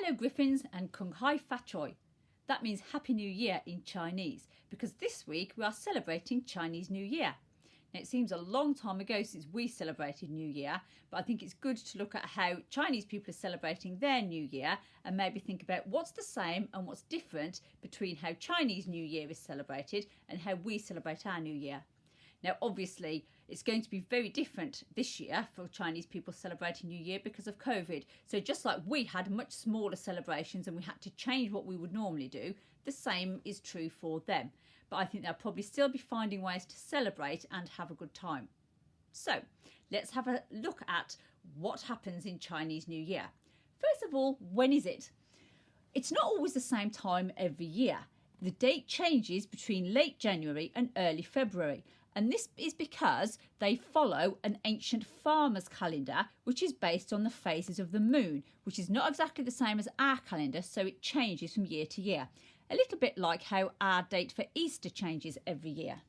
Hello Griffins and Kung Hai Fat Choi. That means Happy New Year in Chinese, because this week we are celebrating Chinese New Year. Now, it seems a long time ago since we celebrated New Year, but I think it's good to look at how Chinese people are celebrating their New Year and maybe think about what's the same and what's different between how Chinese New Year is celebrated and how we celebrate our New Year. Now, obviously, it's going to be very different this year for Chinese people celebrating New Year because of COVID. So just like we had much smaller celebrations and we had to change what we would normally do, the same is true for them. But I think they'll probably still be finding ways to celebrate and have a good time. So let's have a look at what happens in Chinese New Year. First of all, when is it? It's not always the same time every year. The date changes between late January and early February. And this is because they follow an ancient farmer's calendar, which is based on the phases of the moon, which is not exactly the same as our calendar, so it changes from year to year. A little bit like how our date for Easter changes every year.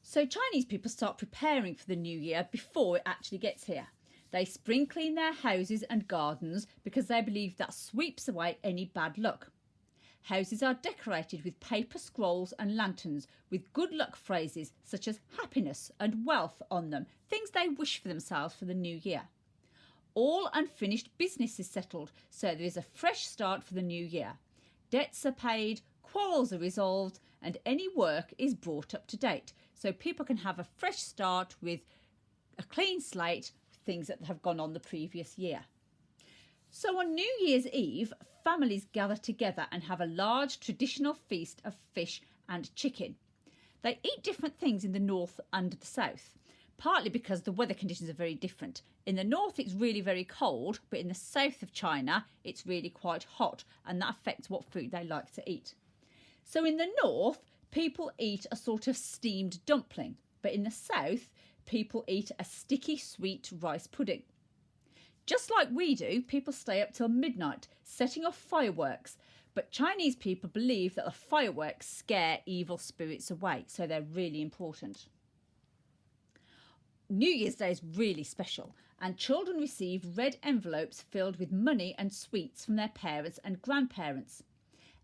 So Chinese people start preparing for the new year before it actually gets here. They spring clean their houses and gardens because they believe that sweeps away any bad luck. Houses are decorated with paper scrolls and lanterns with good luck phrases such as happiness and wealth on them, things they wish for themselves for the new year. All unfinished business is settled, so there is a fresh start for the new year. Debts are paid, quarrels are resolved, and any work is brought up to date, so people can have a fresh start with a clean slate, things that have gone on the previous year. So on New Year's Eve, families gather together and have a large traditional feast of fish and chicken. They eat different things in the north and the south, partly because the weather conditions are very different. In the north, it's really very cold, but in the south of China, it's really quite hot, and that affects what food they like to eat. So in the north, people eat a sort of steamed dumpling, but in the south, people eat a sticky sweet rice pudding. Just like we do, people stay up till midnight, setting off fireworks. But Chinese people believe that the fireworks scare evil spirits away, so they're really important. New Year's Day is really special, and children receive red envelopes filled with money and sweets from their parents and grandparents.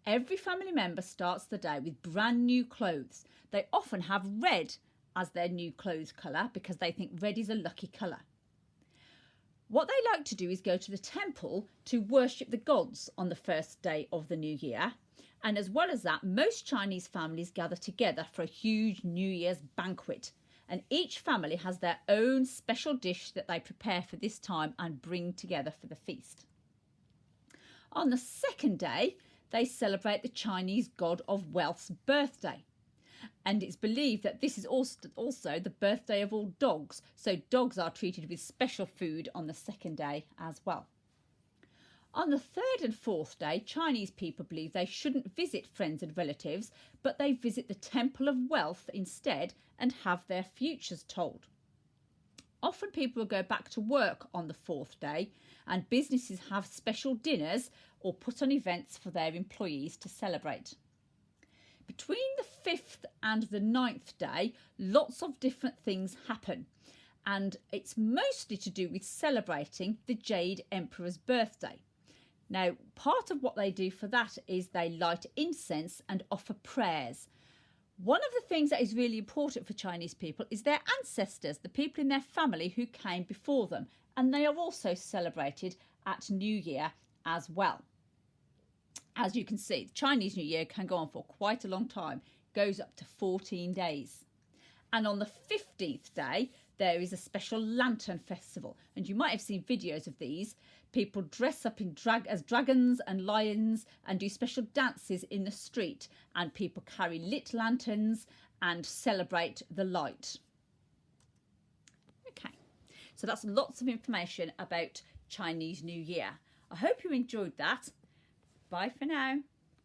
Every family member starts the day with brand new clothes. They often have red as their new clothes colour because they think red is a lucky colour. What they like to do is go to the temple to worship the gods on the first day of the new year. And as well as that, most Chinese families gather together for a huge New Year's banquet. And each family has their own special dish that they prepare for this time and bring together for the feast. On the second day, they celebrate the Chinese god of wealth's birthday. And it's believed that this is also the birthday of all dogs, so dogs are treated with special food on the second day as well. On the third and fourth day, Chinese people believe they shouldn't visit friends and relatives, but they visit the Temple of Wealth instead and have their futures told. Often people will go back to work on the fourth day, and businesses have special dinners or put on events for their employees to celebrate. Between the 5th and the 9th day, lots of different things happen, and it's mostly to do with celebrating the Jade Emperor's birthday. Now, part of what they do for that is they light incense and offer prayers. One of the things that is really important for Chinese people is their ancestors, the people in their family who came before them, and they are also celebrated at New Year as well. As you can see, the Chinese New Year can go on for quite a long time, goes up to 14 days. And on the 15th day, there is a special lantern festival. And you might have seen videos of these. People dress up as dragons and lions and do special dances in the street. And people carry lit lanterns and celebrate the light. Okay, so that's lots of information about Chinese New Year. I hope you enjoyed that. Bye for now.